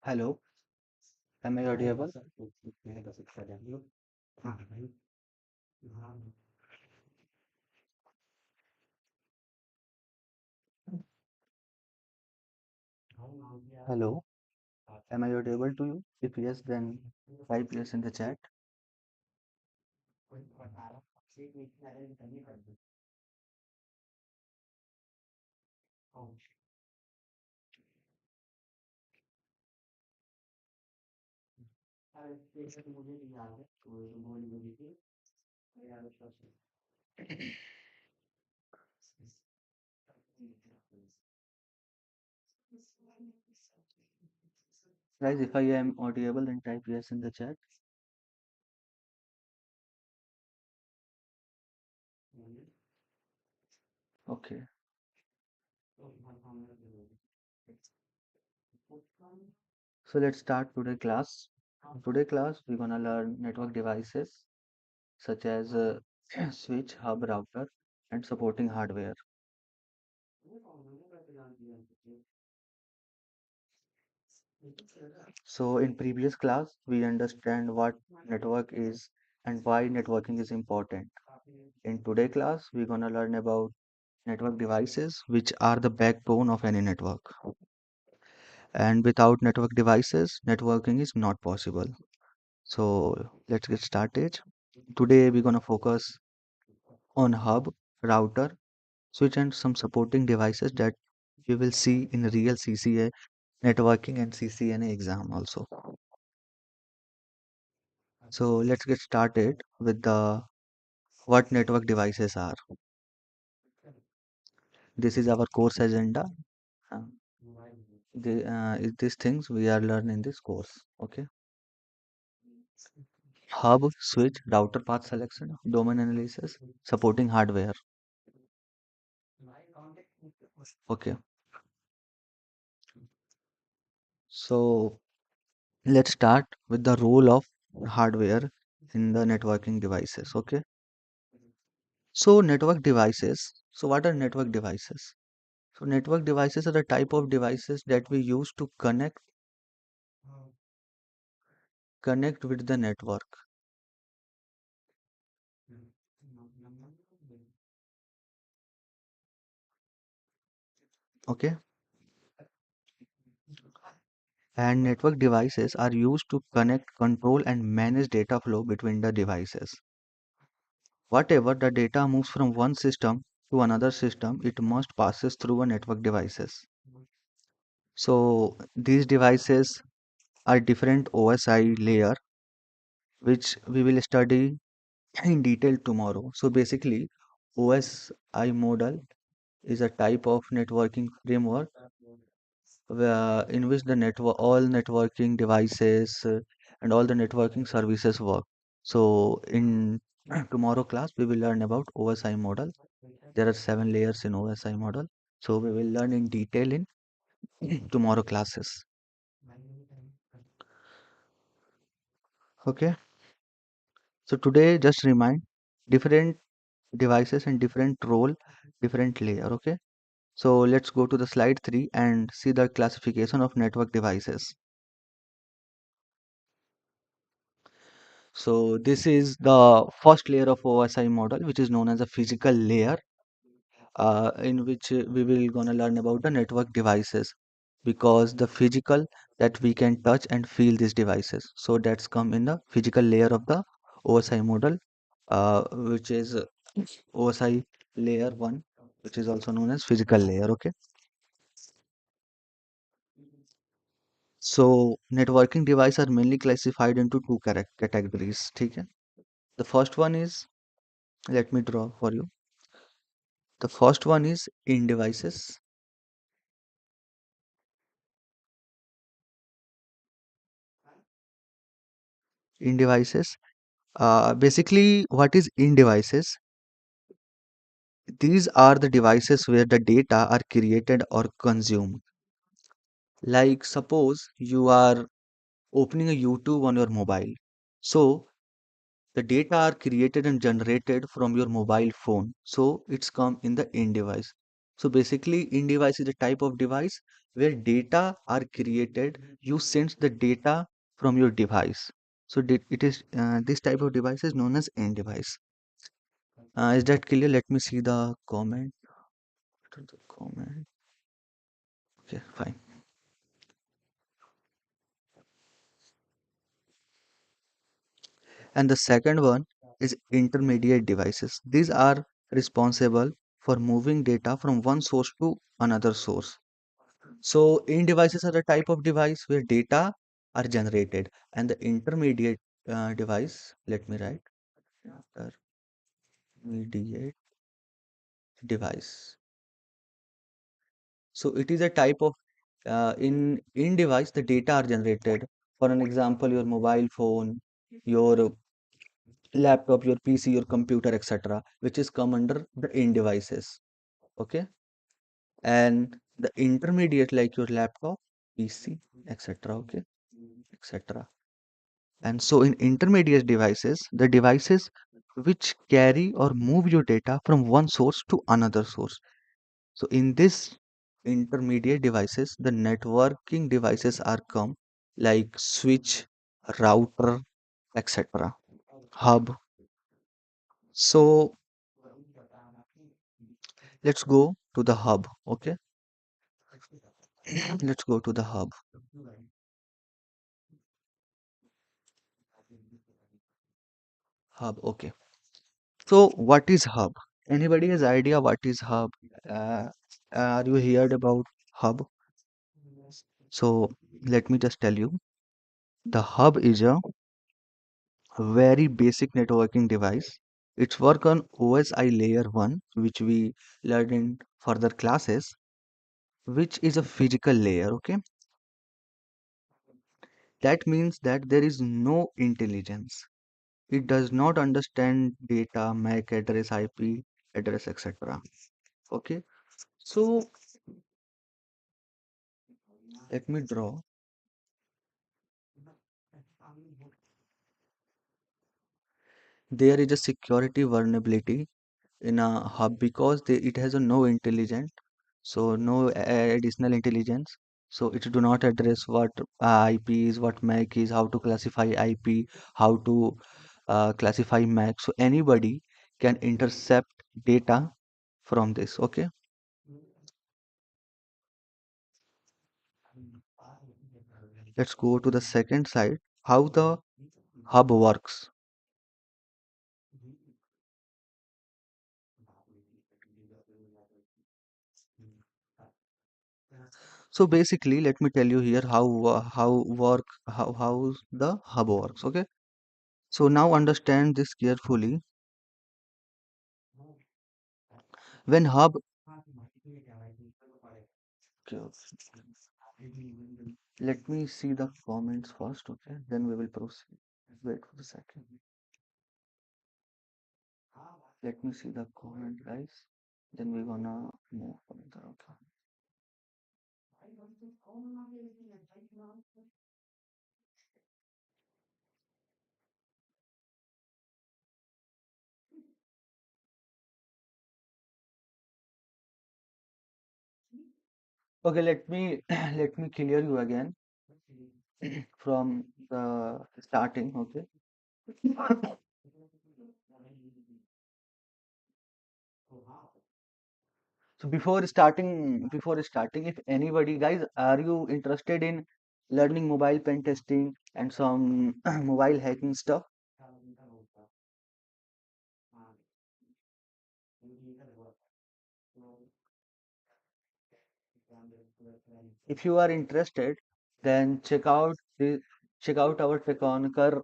Hello, am I audible? Hello, am I audible to you? If yes, then type yes in the chat. Guys, if I am audible, then type yes in the chat. Okay, so let's start today class. Today class, we're gonna learn network devices such as switch, hub, router, and supporting hardware. So in previous class, we understand what network is and why networking is important. In today class, we're gonna learn about network devices, which are the backbone of any network. And without network devices, networking is not possible. So let's get started. Today, we're gonna focus on hub, router, switch, and some supporting devices that you will see in real CCA networking and CCNA exam also. So let's get started with the what network devices are. This is our course agenda. Uh, these things we are learning in this course. Okay. Hub, switch, router path selection, domain analysis, supporting hardware. Okay. So let's start with the role of hardware in the networking devices. Okay. So network devices. So what are network devices? So network devices are the type of devices that we use to connect with the network. Okay. And network devices are used to connect, control, and manage data flow between the devices. Whatever the data moves from one system to another system, it must passes through a network devices. So these devices are different OSI layer, which we will study in detail tomorrow. So basically, OSI model is a type of networking framework in which the network all networking devices and all the networking services work. So in tomorrow class we will learn about OSI model. There are 7 layers in OSI model. So we will learn in detail in tomorrow classes. Okay. So today just remind different devices and different role, different layer. Okay. So let's go to the slide 3 and see the classification of network devices. So this is the first layer of OSI model, which is known as a physical layer, in which we will gonna learn about the network devices because the physical that we can touch and feel these devices. So that's come in the physical layer of the OSI model, which is OSI layer 1, which is also known as physical layer. Okay. So networking devices are mainly classified into two categories. Okay. The first one is, let me draw for you. The first one is in devices. In devices. Basically, what is in devices? These are the devices where the data are created or consumed. Like suppose you are opening a YouTube on your mobile. So the data are created and generated from your mobile phone. So it's come in the in device. So basically, in device is a type of device where data are created. You send the data from your device. So it is this type of device is known as end device. Is that clear? Let me see the comment. To the comment. Okay, fine. And the second one is intermediate devices. These are responsible for moving data from one source to another source. So in devices are the type of device where data are generated, and the intermediate device, let me write, intermediate device. So it is a type of in device the data are generated. For an example, your mobile phone, your laptop, your PC, your computer, etc., which is come under the in devices. Okay, and the intermediate like your laptop, PC, etc. Okay, etc. And so in intermediate devices, the devices which carry or move your data from one source to another source. So in this intermediate devices, the networking devices are come like switch, router, etc. Hub. So let's go to the hub. Okay, let's go to the hub. Hub. Okay. So what is hub? Anybody has idea what is hub? Uh, are you heard about hub? So let me just tell you, the hub is a very basic networking device. It's work on OSI layer 1, which we learned in further classes, which is a physical layer, okay? That means that there is no intelligence. It does not understand data, MAC address, IP address, etc. Okay, so let me draw. There is a security vulnerability in a hub because it has a no intelligence, so no additional intelligence. So it do not address what IP is, what MAC is, how to classify IP, how to classify MAC. So anybody can intercept data from this. Okay, let's go to the second side. How the hub works. So basically, let me tell you here how the hub works. Okay. So now understand this carefully. When hub, okay, let me see the comments first, okay? Then we will proceed. Wait for a second. Let me see the comment, guys. Then we're gonna move further, okay? Okay, let me let me clear you again from the starting, okay? So before starting, if anybody, guys, are you interested in learning mobile pen testing and some mobile hacking stuff? If you are interested, then check out our Teconker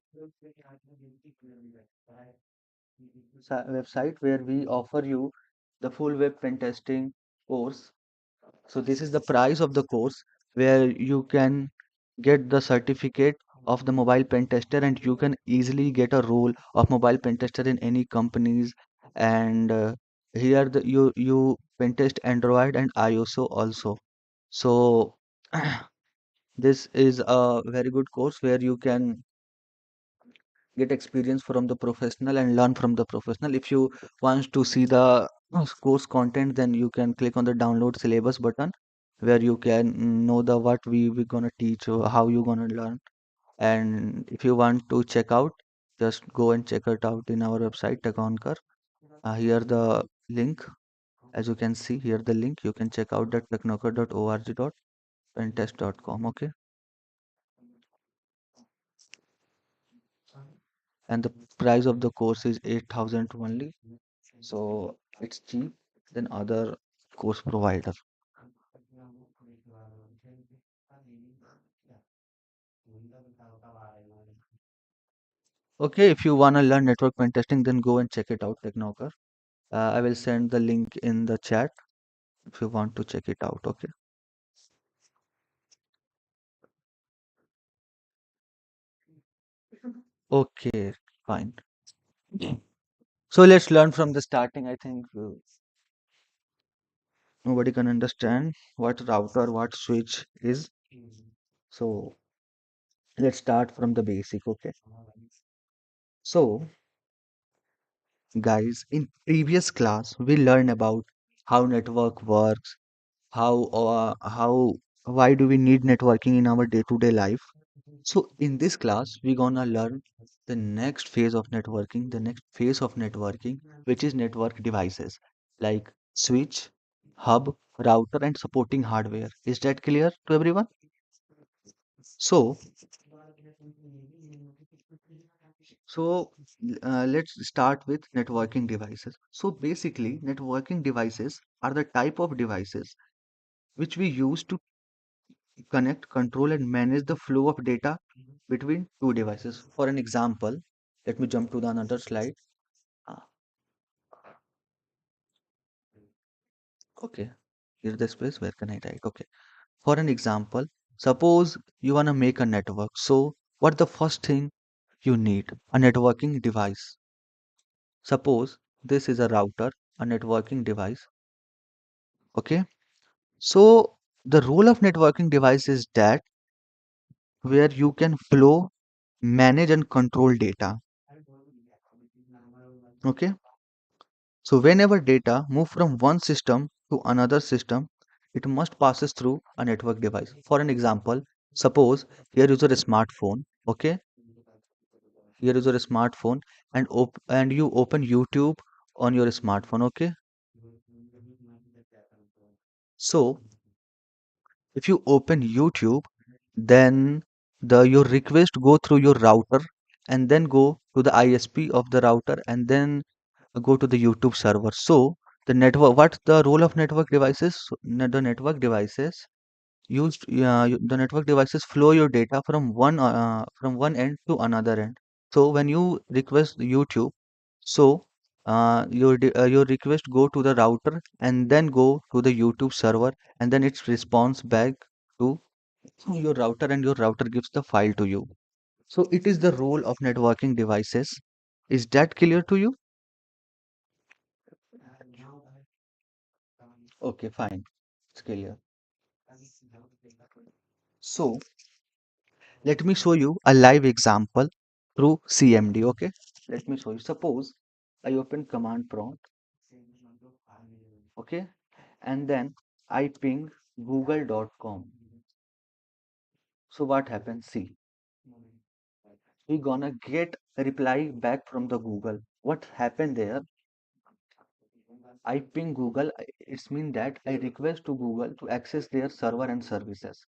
website where we offer you the full web pen testing course. So this is the price of the course where you can get the certificate of the mobile pen tester and you can easily get a role of mobile pen tester in any companies. And here you pen test Android and iOS also. So this is a very good course where you can get experience from the professional and learn from the professional. If you want to see the course content, then you can click on the download syllabus button, where you can know the what we gonna teach or how you gonna learn. And if you want to check out, just go and check it out in our website Takonker. Here the link, as you can see here the link, you can check out the technoker.org.pentest.com. Okay, and the price of the course is 8,000 only, so it's cheap than other course provider. Okay, if you wanna learn network pen testing, then go and check it out, Technoker. I will send the link in the chat if you want to check it out. Okay. Okay, fine. So let's learn from the starting. I think nobody can understand what router, what switch is. So let's start from the basic. Okay. So guys, in previous class, we learned about how network works, how why do we need networking in our day-to-day life. So in this class, we're gonna learn the next phase of networking, which is network devices like switch, hub, router, and supporting hardware. Is that clear to everyone? So, so let's start with networking devices. So basically, networking devices are the type of devices which we use to connect, control, and manage the flow of data between two devices. For an example, let me jump to the another slide. Ah, okay, here's the space. Where can I write? Okay. For an example, suppose you want to make a network. So, what the first thing you need? A networking device. Suppose this is a router, a networking device. Okay. So, the role of networking device is that where you can flow, manage, and control data. Okay. So whenever data move from one system to another system, it must passes through a network device. For an example, suppose here is your smartphone. Okay, here is your smartphone, and you open YouTube on your smartphone. Okay, so if you open YouTube, then the your request go through your router and then go to the ISP of the router and then go to the YouTube server. So the network, what the role of network devices? So, the network devices the network devices flow your data from one end to another end. So when you request YouTube, so your request go to the router and then go to the YouTube server, and then it responds back to your router, and your router gives the file to you. So it is the role of networking devices. Is that clear to you? Okay, fine. It's clear. So let me show you a live example through CMD. Okay, let me show you. Suppose I open command prompt. Okay, and then I ping google.com. So what happens? See, we gonna get a reply back from the Google. What happened there? I ping Google, it's mean that I request to Google to access their server and services.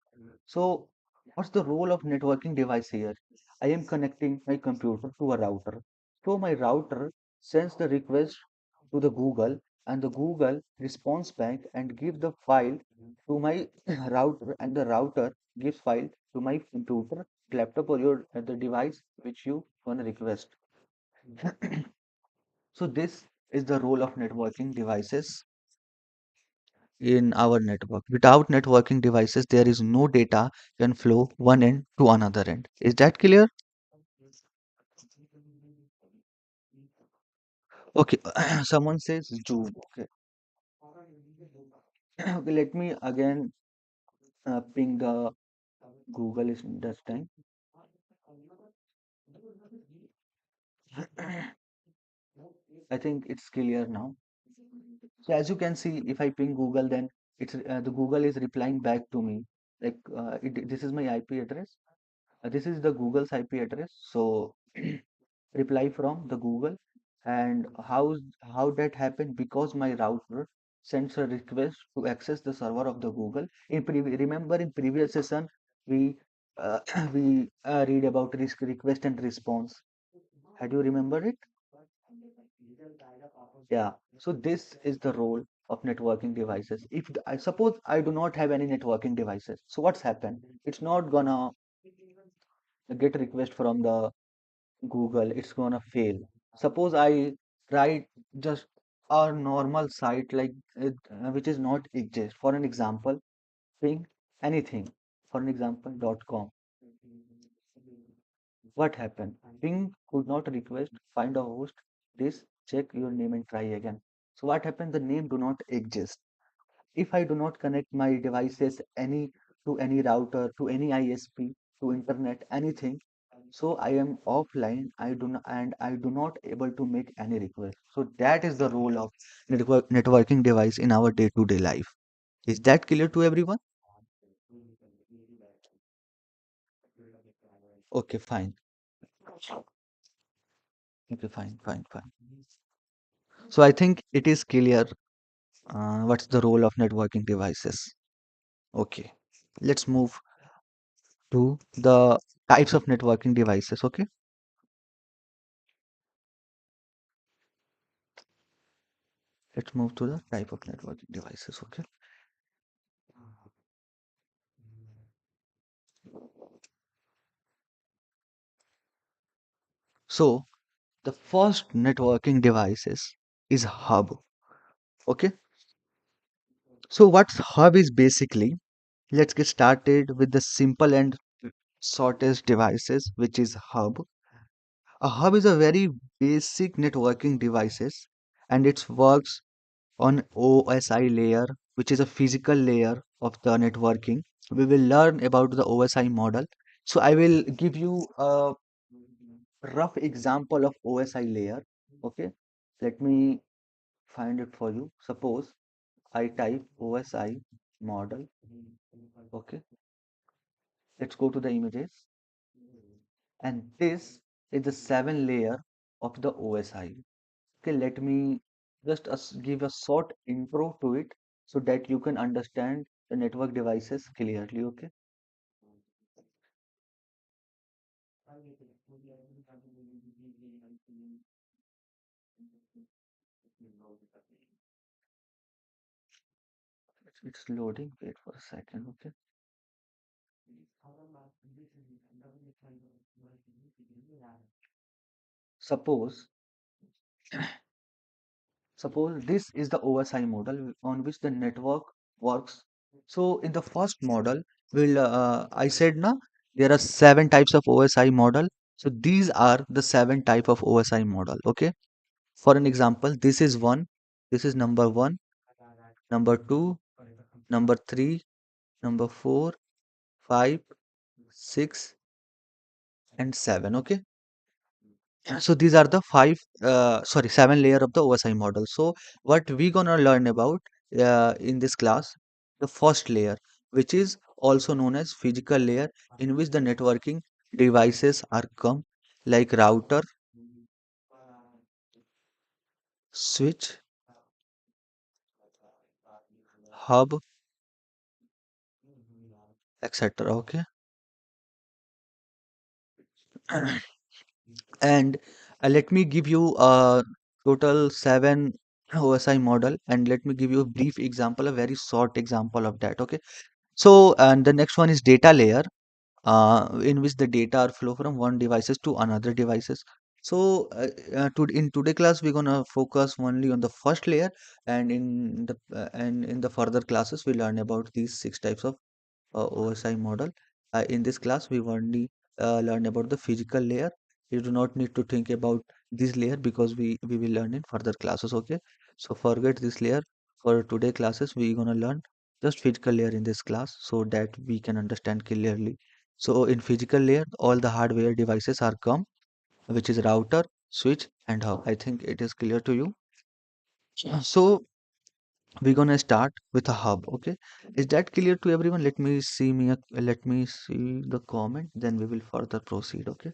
So, what's the role of networking device here? I am connecting my computer to a router. So, my router sends the request to the Google, and the Google responds back and give the file to my router, and the router gives file to my computer, laptop, or your the device which you want to request. So, this is the role of networking devices in our network. Without networking devices, there is no data can flow one end to another end. Is that clear? Okay, someone says Zoom. Okay, okay, let me again ping the Google is this time. I think it's clear now. So as you can see, if I ping Google, then the Google is replying back to me. Like this is my IP address. This is the Google's IP address. So reply from the Google. And how that happened? Because my router sends a request to access the server of the Google. Remember in previous session we we read about risk request and response. Had you remembered it? Yeah. So this is the role of networking devices. If I suppose I do not have any networking devices, so what's happened? It's not gonna get request from the Google. It's gonna fail. Suppose I write just a normal site like which is not exist. For an example, ping anything. For an example, .com. What happened? Ping could not request find a host. This check your name and try again. So what happened? The name do not exist. If I do not connect my devices any router, to any ISP, to internet, anything, so I am offline. I do not able to make any request. So that is the role of networking device in our day-to-day life. Is that clear to everyone? Okay, fine. Okay, fine. So I think it is clear what's the role of networking devices. Okay, let's move to the types of networking devices. Okay, let's move to the type of networking devices. Okay, so the first networking devices is hub. Okay, so what's hub is basically, let's get started with the simple and shortest devices, which is hub. A hub is a very basic networking devices, and it works on OSI layer, which is a physical layer of the networking. We will learn about the OSI model. So I will give you a rough example of OSI layer. Okay, let me find it for you. Suppose I type OSI model. Okay, let's go to the images. And this is the seven layer of the OSI. Okay, let me just give a short intro to it so that you can understand the network devices clearly. Okay, it's loading. Wait for a second. Okay, suppose suppose this is the OSI model on which the network works. So in the first model, I said na there are seven types of OSI model. So these are the seven type of OSI model. Okay. For an example, this is one. This is number one, number two, number three, number four, five, six, and seven. Okay. So these are the seven layer of the OSI model. So what we gonna learn about in this class, the first layer, which is also known as physical layer, in which the networking devices are come like router, switch, hub, etc. Okay, and let me give you a total seven OSI model, and let me give you a brief example, a very short example of that. Okay, so and the next one is data layer, in which the data are flow from one devices to another devices. So in today class we're gonna focus only on the first layer, and in the further classes we learn about these six types of OSI model. In this class, we only learn about the physical layer. You do not need to think about this layer because we will learn in further classes. Okay, so forget this layer. For today classes, we gonna learn just physical layer in this class so that we can understand clearly. So in physical layer, all the hardware devices are come, which is router. switch and hub. I think it is clear to you. So we're gonna start with a hub. Okay, is that clear to everyone? Let me see the comment, then we will further proceed. Okay.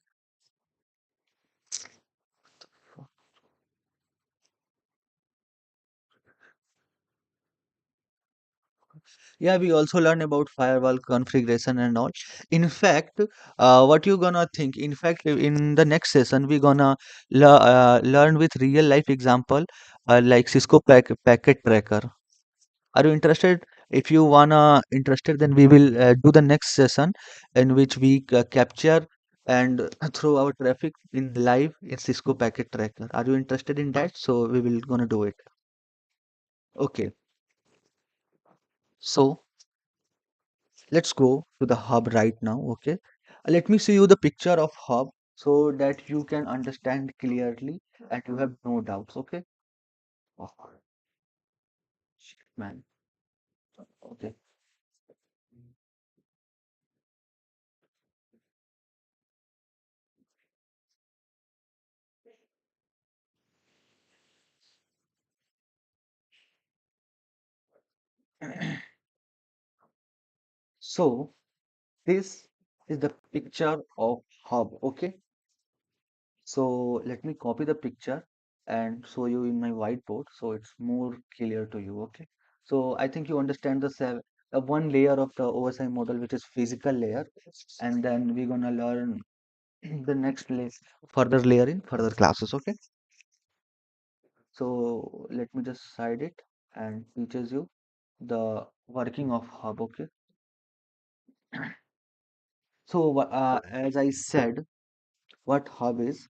Yeah, we also learn about firewall configuration and all. In fact, what you gonna think? In fact, in the next session, we gonna learn with real life example, like Cisco packet tracker. Are you interested? If you wanna interested, then we will do the next session in which we capture and throw our traffic in live in Cisco packet tracker. Are you interested in that? So we will gonna do it. Okay. So let's go to the hub right now. Okay. Let me show you the picture of hub so that you can understand clearly and you have no doubts. Okay. Oh, shit, man. Okay. So this is the picture of hub. Okay. So let me copy the picture and show you in my whiteboard so it's more clear to you. Okay. So I think you understand the one layer of the OSI model, which is physical layer, and then we're gonna learn the next further layer in further classes. Okay. So let me just side it and teaches you the working of hub. Okay. So as I said, what hub is?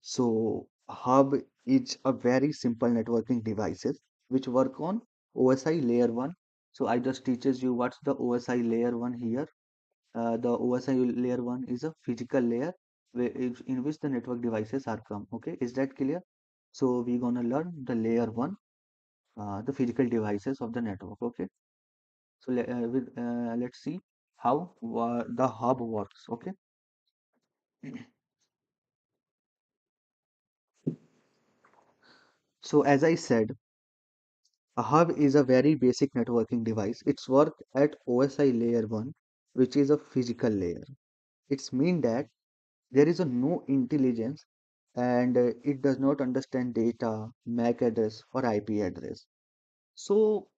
So hub is a very simple networking devices which work on OSI layer 1. So I just teaches you what's the OSI layer 1 here. The OSI layer 1 is a physical layer in which the network devices are come. Okay, is that clear? So we're gonna learn the layer 1, the physical devices of the network. Okay, so let's see how the hub works. Okay, so as I said, a hub is a very basic networking device. It's work at OSI layer 1, which is a physical layer. It's mean that there is a no intelligence and it does not understand data, MAC address or IP address. So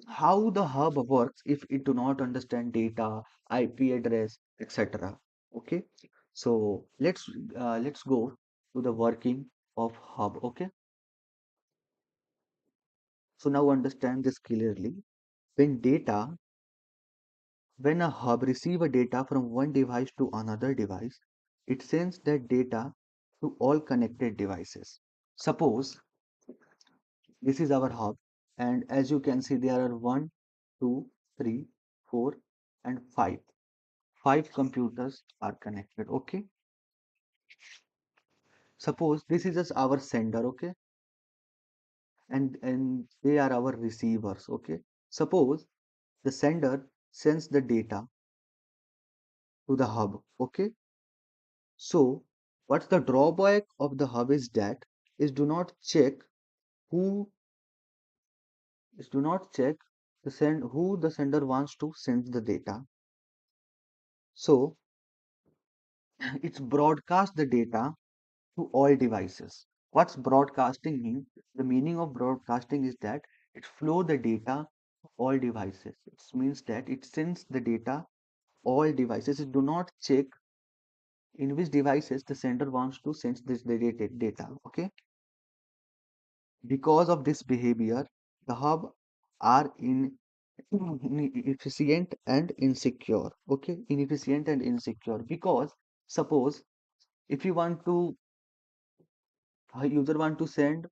how the hub works if it do not understand data, IP address, etc. Okay. So let's go to the working of hub. Okay. So now understand this clearly. When data When a hub receives a data from one device to another device, it sends that data to all connected devices. Suppose this is our hub, and as you can see, there are one, two, three, four, and five. Five computers are connected. Okay. Suppose this is just our sender. Okay, and they are our receivers. Okay. Suppose the sender sends the data to the hub. Okay. So, what's the drawback of the hub is that is who do not check who the sender wants to send the data. So it's broadcast the data to all devices. What's broadcasting mean? The meaning of broadcasting is that it flow the data to all devices. It means that it sends the data all devices. It do not check in which devices the sender wants to send this data. Okay. Because of this behavior, the hub are inefficient and insecure. Okay, inefficient and insecure because suppose if you want to a user want to send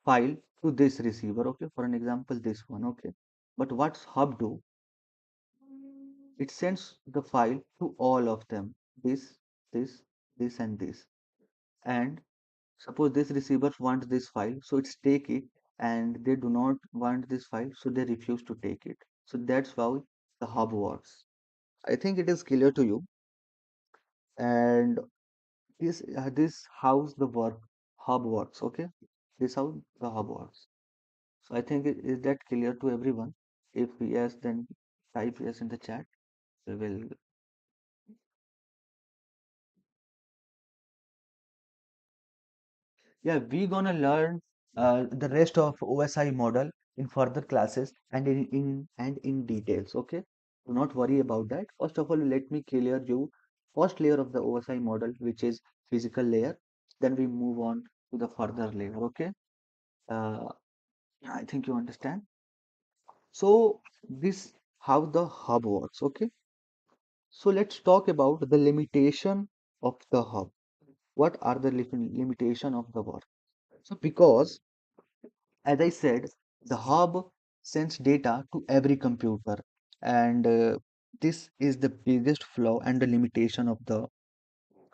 file to this receiver. Okay, for an example, this one. Okay, but what's hub do? It sends the file to all of them. This, this, and this. And suppose this receiver wants this file, so it's take it, and they do not want this file, so they refuse to take it. So that's how the hub works. I think it is clear to you. And This how's the work hub works. Okay, this how the hub works. So I think is that clear to everyone? If yes, then type yes in the chat. We will. Yeah, we gonna learn the rest of OSI model in further classes and in details. Okay, do not worry about that. First of all, let me clear you first layer of the OSI model, which is physical layer. Then we move on to the further layer. Okay, uh, I think you understand. So this how the hub works. Okay, so let's talk about the limitation of the hub. What are the limitation of the work? So because as I said, the hub sends data to every computer, and this is the biggest flaw and the limitation of the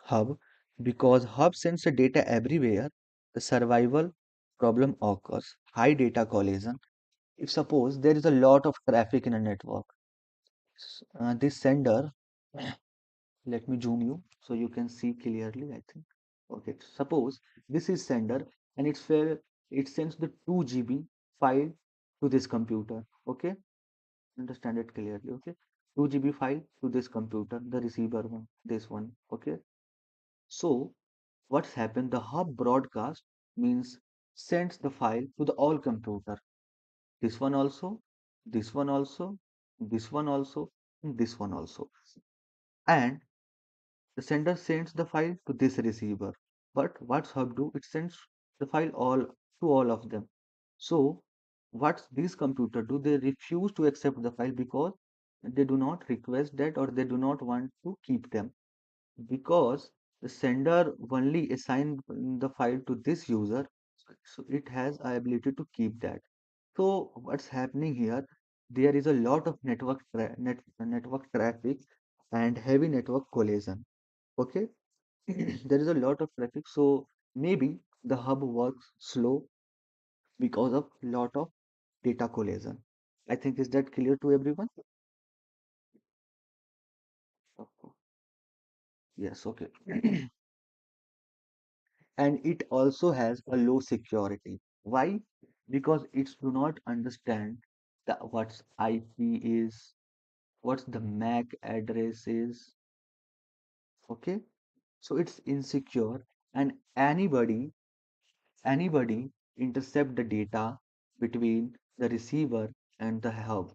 hub. Because hub sends the data everywhere, the survival problem occurs. High data collision. If suppose there is a lot of traffic in a network, this sender, let me zoom you so you can see clearly, I think. Okay, suppose this is sender and it sends the 2 GB file to this computer. Okay, understand it clearly. Okay, 2 GB file to this computer, the receiver one, this one. Okay, so what's happened? The hub broadcast means sends the file to the all computer. This one also, this one also, this one also, and this one also. And the sender sends the file to this receiver. But what's hub do? It sends the file all to all of them. So what these computer do? They refuse to accept the file because they do not request that or they do not want to keep them because the sender only assign the file to this user, so it has a ability to keep that. So what's happening here? There is a lot of network traffic and heavy network collision. Okay, there is a lot of traffic, so maybe the hub works slow because of lot of data collision. I think is that clear to everyone? Yes, okay. And it also has a low security. Why? Because it's do not understand the what's IP is, what's the MAC address is. Okay, so it's insecure, and anybody intercept the data between the receiver and the hub.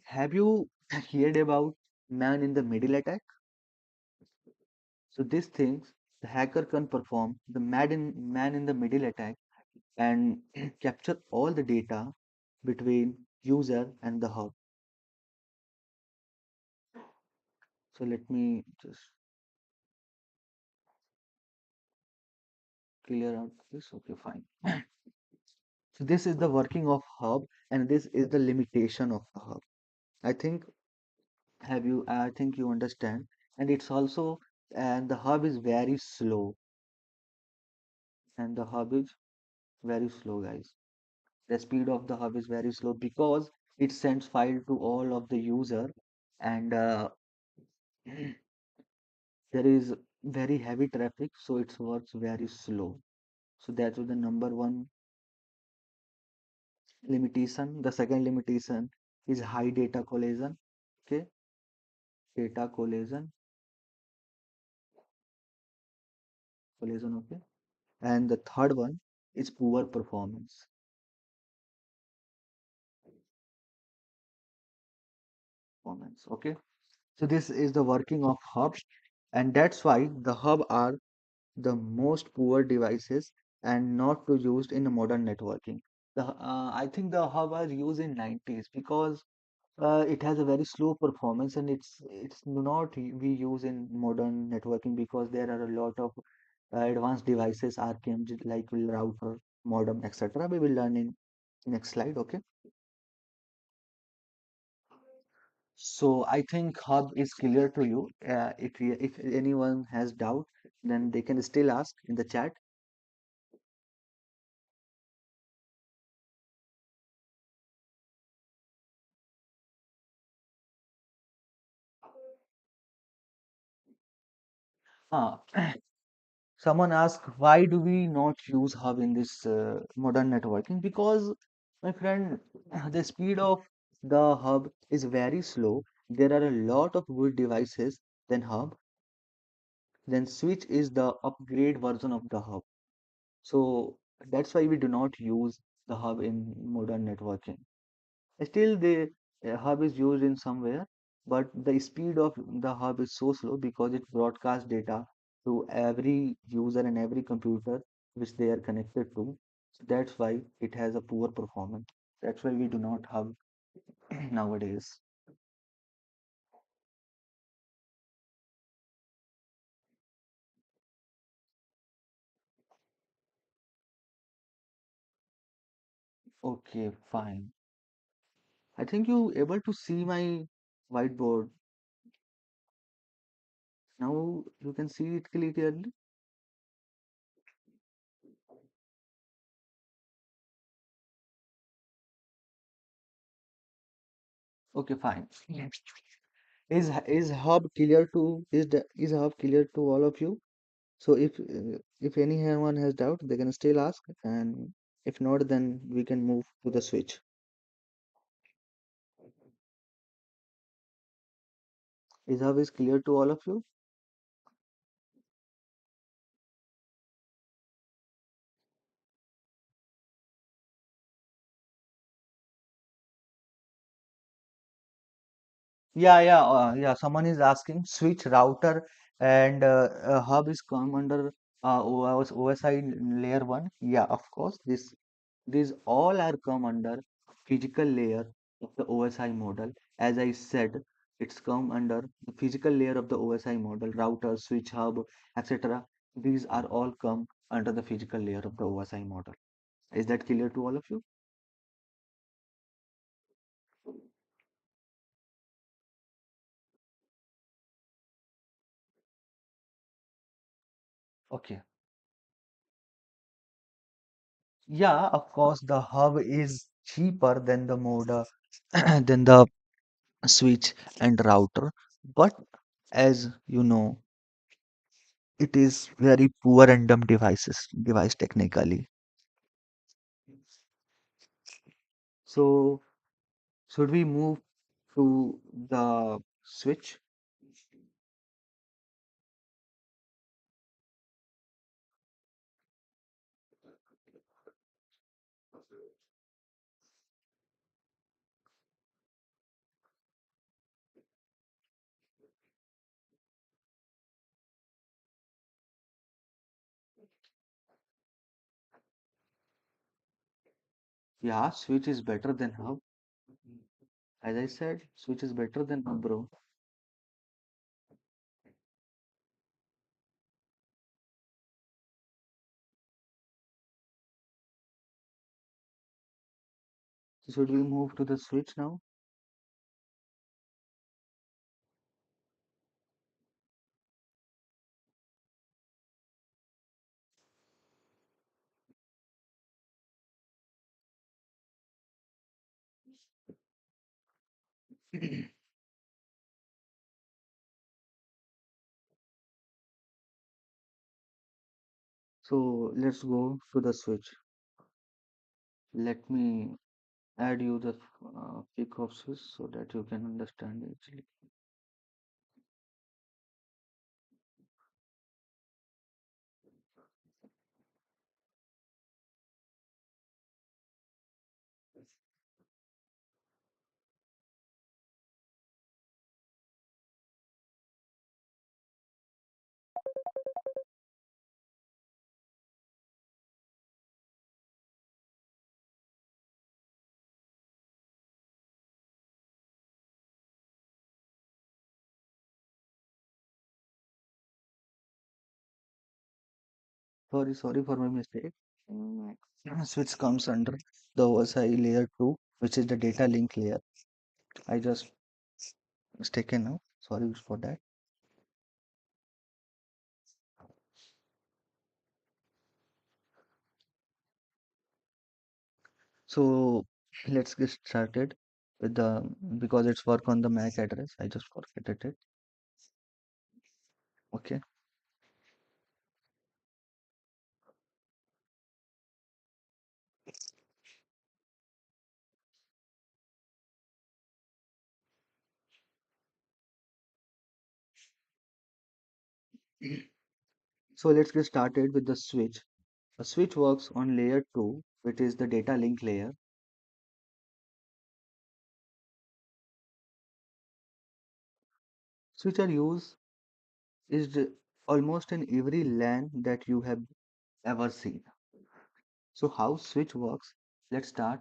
Have you heard about man in the middle attack? So these things the hacker can perform the man in the middle attack and capture all the data between user and the hub. So let me just clear out this. Okay, fine. So this is the working of hub and this is the limitation of the hub. I think I think you understand. And it's also and the hub is very slow and the hub is very slow, guys. The speed of the hub is very slow because it sends file to all of the user and there is very heavy traffic, so it works very slow. So that was the number one limitation. The second limitation is high data collision. Okay, data collision. Okay, and the third one is poor performance. Okay, so this is the working of hubs, and that's why the hub are the most poor devices and not to used in modern networking. I think the hub was used in 90s because it has a very slow performance and it's not we use in modern networking because there are a lot of advanced devices RKM like router, modem, etc. We will learn in next slide. Okay. So I think hub is clear to you. If anyone has doubt, then they can still ask in the chat. Ah, someone asked, why do we not use hub in this modern networking? Because, my friend, the speed of the hub is very slow. There are a lot of good devices than hub. Then switch is the upgrade version of the hub. So that's why we do not use the hub in modern networking. Still, the hub is used in somewhere, but the speed of the hub is so slow because it broadcasts data to every user and every computer which they are connected to. So that's why it has a poor performance. That's why we do not hub nowadays. Okay, fine. I think you able to see my whiteboard. Now you can see it clearly. Okay, fine. Is hub clear to is hub clear to all of you? So if anyone has doubt, they can still ask, and if not, then we can move to the switch. Is hub is clear to all of you? Yeah. Someone is asking switch router and hub is come under OSI layer one. Yeah, of course. These all are come under physical layer of the OSI model. As I said, it's come under the physical layer of the OSI model, router, switch hub, etc. These are all come under the physical layer of the OSI model. Is that clear to all of you? Okay. Yeah, of course, the hub is cheaper than the modem, than the switch and router. But as you know, it is very poor and dumb device technically. So should we move to the switch? Yeah, switch is better than hub. As I said, switch is better than hub, bro. So should we move to the switch now? So let's go to the switch. Let me add you the pick of switch so that you can understand actually. Sorry for my mistake. Mm, Switch comes under the OSI layer 2, which is the data link layer. I just mistaken now. Sorry for that. So let's get started with the because it's work on the MAC address. I just forget it. Okay. So let's get started with the switch. A switch works on layer 2, which is the data link layer. Switch are used is almost in every LAN that you have ever seen. So how switch works? Let's start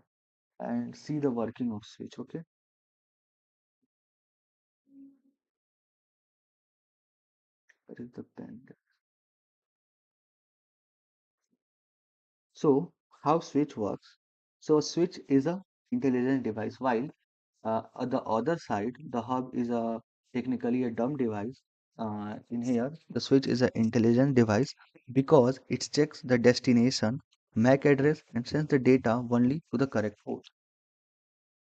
and see the working of switch. Okay, where is the pen? So how switch works? So a switch is a intelligent device, while on the other side, the hub is a technically a dumb device. In here, the switch is an intelligent device because it checks the destination, MAC address, and sends the data only to the correct port.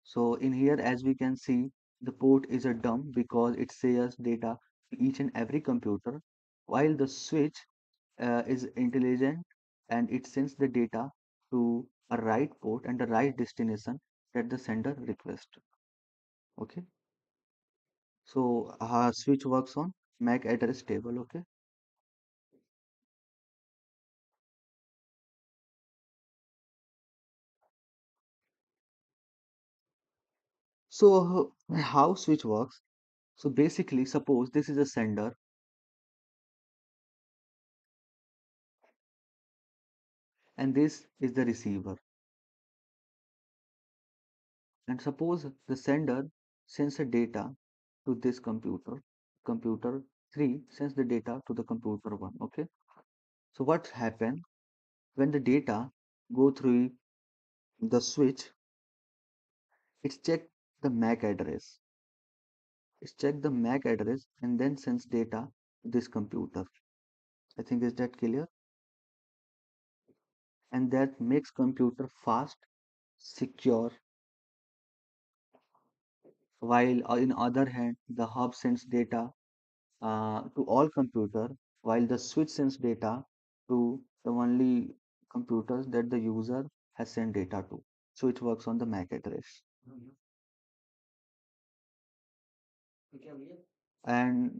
So in here, as we can see, the port is a dumb because it shares data to each and every computer, while the switch is intelligent and it sends the data to a right port and the right destination that the sender requests. Okay, so switch works on MAC address table. Okay, so how switch works? So basically, suppose this is a sender and this is the receiver, and suppose the sender sends the data to this computer. Computer 3 sends the data to the computer 1. Okay, so what happens when the data go through the switch? It's check the MAC address. It's check the MAC address and then sends data to this computer. I think is that clear? And that makes computer fast, secure, while in other hand the hub sends data to all computer, while the switch sends data to the only computers that the user has sent data to. So it works on the MAC address. And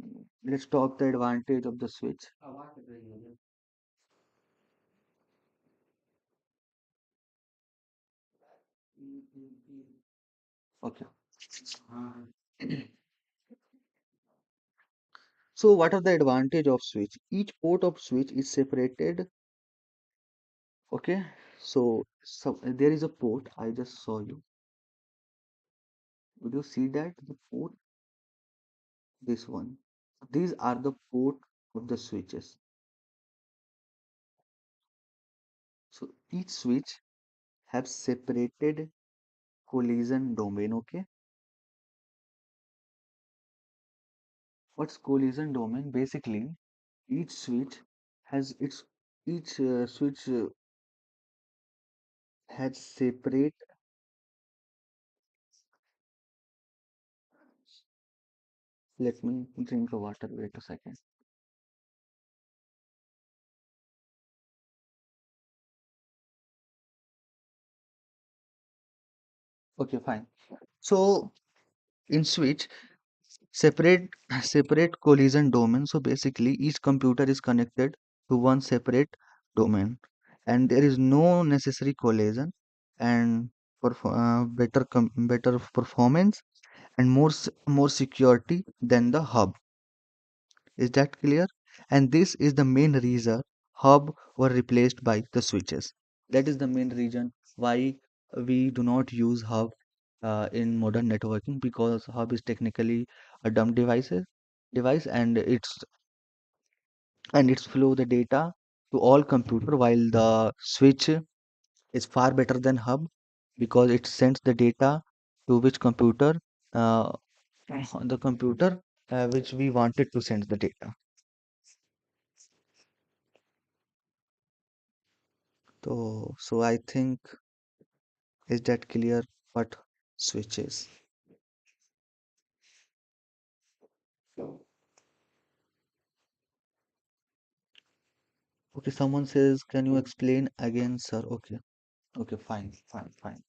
let's talk the advantage of the switch. Okay. So what are the advantage of switch? Each port of switch is separated. Okay. So there is a port. I just saw you. Would you see that the port? This one. These are the port of the switches. So each switch have separated collision domain. Okay. What's collision domain? Basically, each switch has its each switch has separate. Let me drink a water. Wait a second. Okay, fine. So in switch, separate separate collision domain. So basically, each computer is connected to one separate domain, and there is no necessary collision, and for better performance and more security than the hub. Is that clear? And this is the main reason hub were replaced by the switches. That is the main reason why we do not use hub in modern networking, because hub is technically a dumb device, and it's flow the data to all computer, while the switch is far better than hub because it sends the data to which computer, uh, the computer which we wanted to send the data. So I think, is that clear what switch is? Okay, someone says, can you explain again, sir? Okay, okay, fine, fine, fine.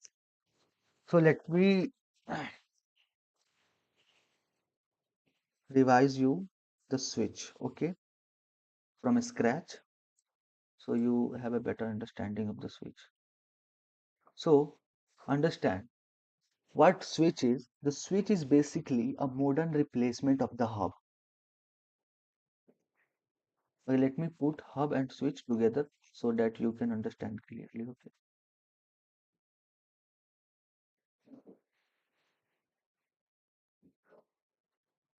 So let me revise you the switch. Okay, from scratch so you have a better understanding of the switch. So understand what switch is. The switch is basically a modern replacement of the hub. Okay, let me put hub and switch together so that you can understand clearly. Okay,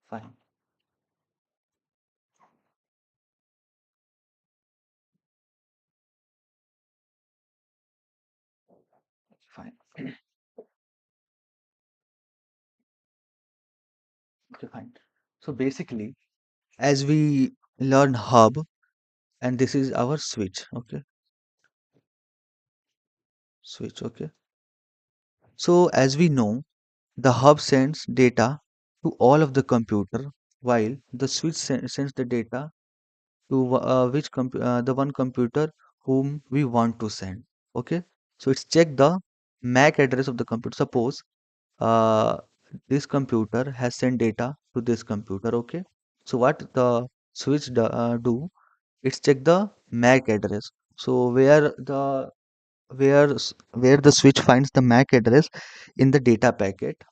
fine, fine. Okay, fine. So basically, as we learn hub, and this is our switch. Okay, switch. Okay. So as we know, the hub sends data to all of the computer, while the switch sends the data to the one computer whom we want to send. Okay, so it's check the MAC address of the computer. Suppose uh, this computer has sent data to this computer. Okay, so what the do? It's check the MAC address. So where the switch finds the MAC address in the data packet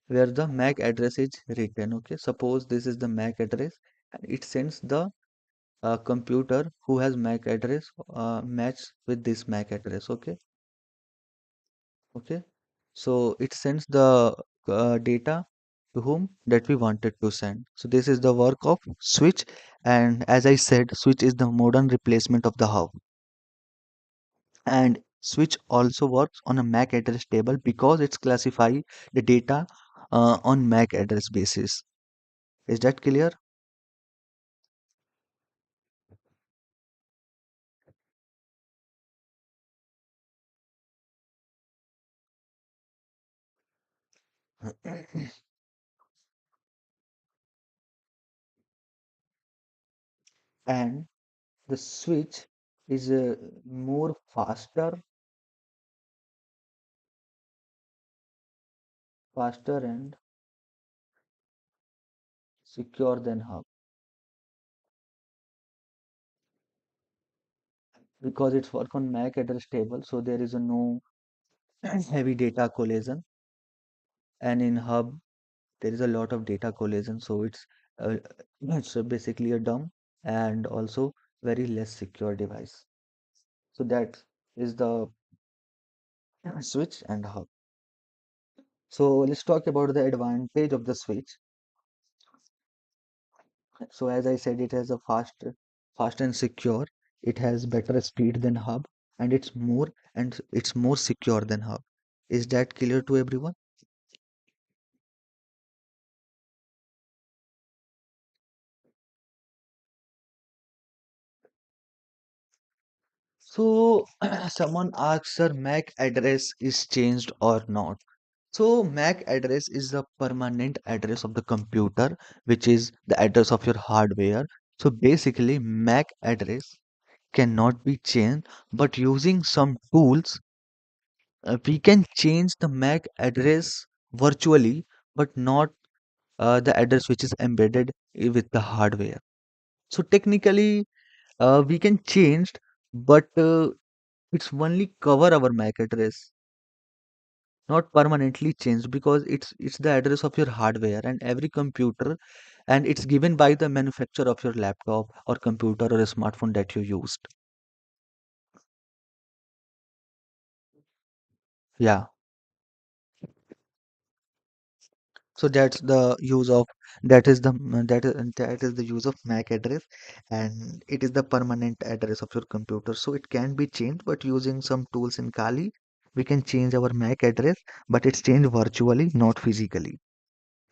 where the MAC address is written. Okay, suppose this is the MAC address and it sends the computer who has MAC address match with this MAC address. Okay, okay. So it sends the data to whom that we wanted to send. So this is the work of switch, and as I said, switch is the modern replacement of the hub. And switch also works on a MAC address table because it's classify the data on MAC address basis. Is that clear? And the switch is more faster and secure than hub because it's work on MAC address table, so there is a no heavy data collision, and in hub there is a lot of data collision, so uh, it's basically a dumb and also very less secure device. So that is the switch and hub. So let's talk about the advantage of the switch. So as I said, it has a fast and secure. It has better speed than hub, and it's more secure than hub. Is that clear to everyone? So someone asks, sir, MAC address is changed or not? So MAC address is the permanent address of the computer, which is the address of your hardware. So basically, MAC address cannot be changed, but using some tools we can change the MAC address virtually, but not the address which is embedded with the hardware. So technically, we can change, but it's only cover our MAC address, not permanently changed because it's the address of your hardware and every computer, and it's given by the manufacturer of your laptop or computer or a smartphone that you used. Yeah. So that's the use of that is the use of MAC address, and it is the permanent address of your computer. So it can be changed, but using some tools in Kali, we can change our MAC address, but it's changed virtually, not physically.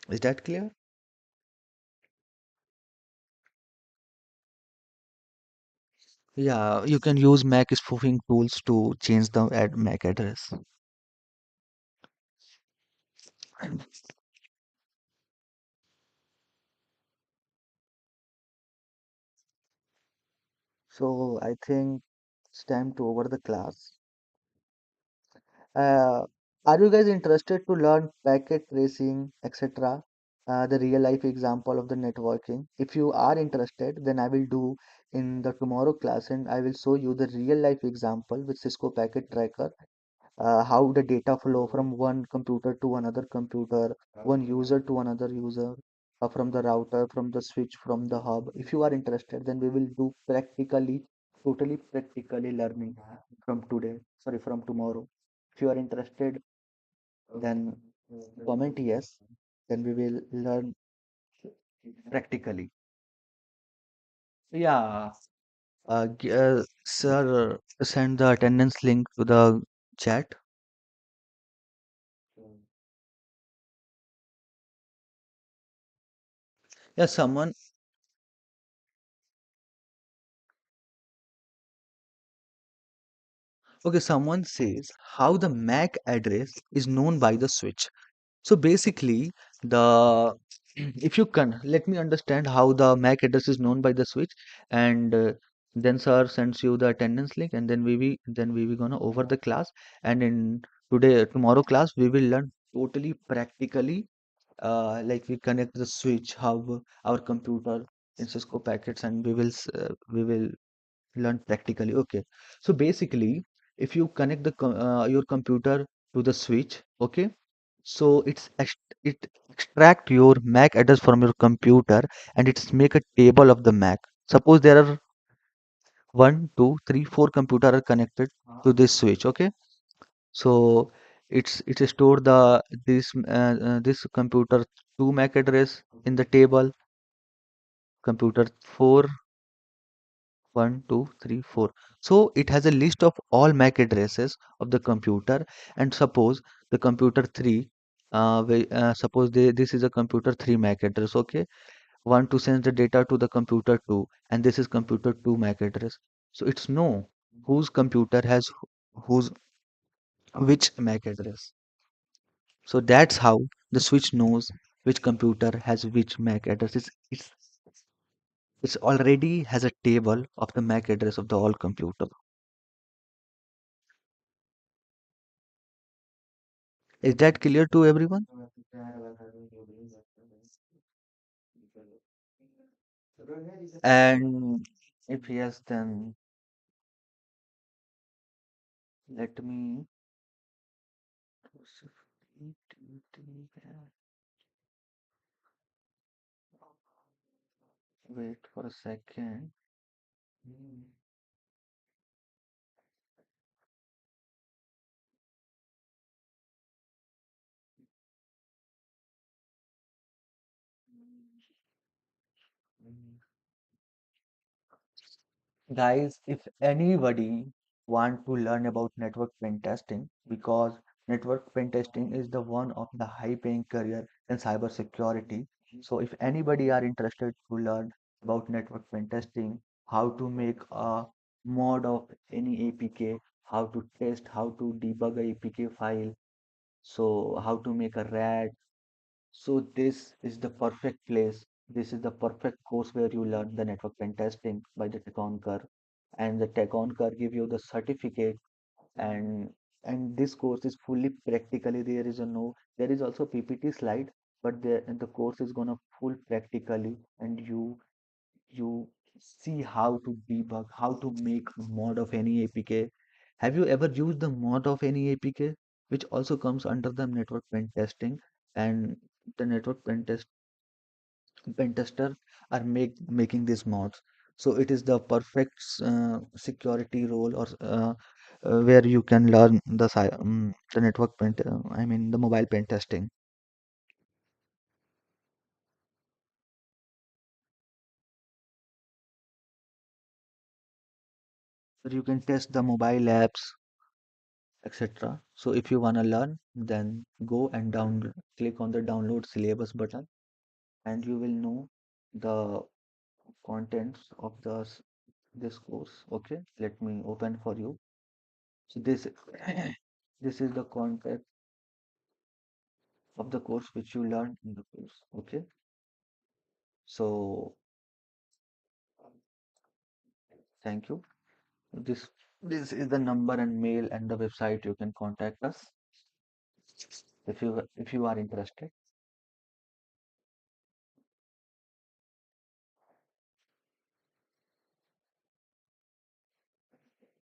Is that clear? Yeah, you can use MAC spoofing tools to change the MAC address. So I think it's time to over the class. Uh, are you guys interested to learn packet tracing, etc.? the real life example of the networking. If you are interested, then I will do in the tomorrow class and I will show you the real life example with Cisco Packet Tracker, how the data flow from one computer to another computer, one user to another user, from the router, from the switch, from the hub. If you are interested, then we will do practically, totally practically learning from today, sorry, from tomorrow. If you are interested, then comment yes, then we will learn practically. Yeah, sir, send the attendance link to the chat. Yeah, someone, okay, someone says how the MAC address is known by the switch. So basically, the if you can let me understand how the MAC address is known by the switch, and then sir sends you the attendance link, and then we gonna over the class, and in tomorrow class we will learn totally practically, like we connect the switch, how our computer in Cisco packets, and we will learn practically. Okay, so basically, if you connect your computer to the switch, okay, so it extract your MAC address from your computer and it's make a table of the MAC. Suppose there are one, two, three, four computer are connected to this switch. Okay, so it's store this computer two MAC address in the table, computer four, one, two, three, four. So it has a list of all MAC addresses of the computer. And suppose the computer three, suppose this is a computer three MAC address. Okay, one to send the data to the computer two, and this is computer two MAC address. So it's know whose computer has whose which MAC address. So that's how the switch knows which computer has which MAC address. It's already has a table of the MAC address of the all computer. Is that clear to everyone? And if yes, then let me wait for a second. Guys, if anybody want to learn about network pen testing, because network pen testing is the one of the high paying career in cyber security. So if anybody are interested to learn about network pen testing, how to make a mod of any APK, how to test, how to debug a APK file, so how to make a RAT. So this is the perfect place. This is the perfect course where you learn the network pen testing by the TechOnCur, and the TechOnCur give you the certificate, and this course is fully practically. There is also PPT slide, but the course is gonna full practically, and you see how to debug, how to make a mod of any APK. Have you ever used the mod of any APK, which also comes under the network pen testing? And the network pen tester are making these mods. So it is the perfect security role, or where you can learn the network I mean the mobile pen testing. So you can test the mobile apps, etc. So if you want to learn, then go and click on the download syllabus button, and you will know the contents of this course. Okay, let me open for you. So this this is the content of the course which you learned in the course. Okay, so thank you. This is the number and mail and the website you can contact us if you are interested.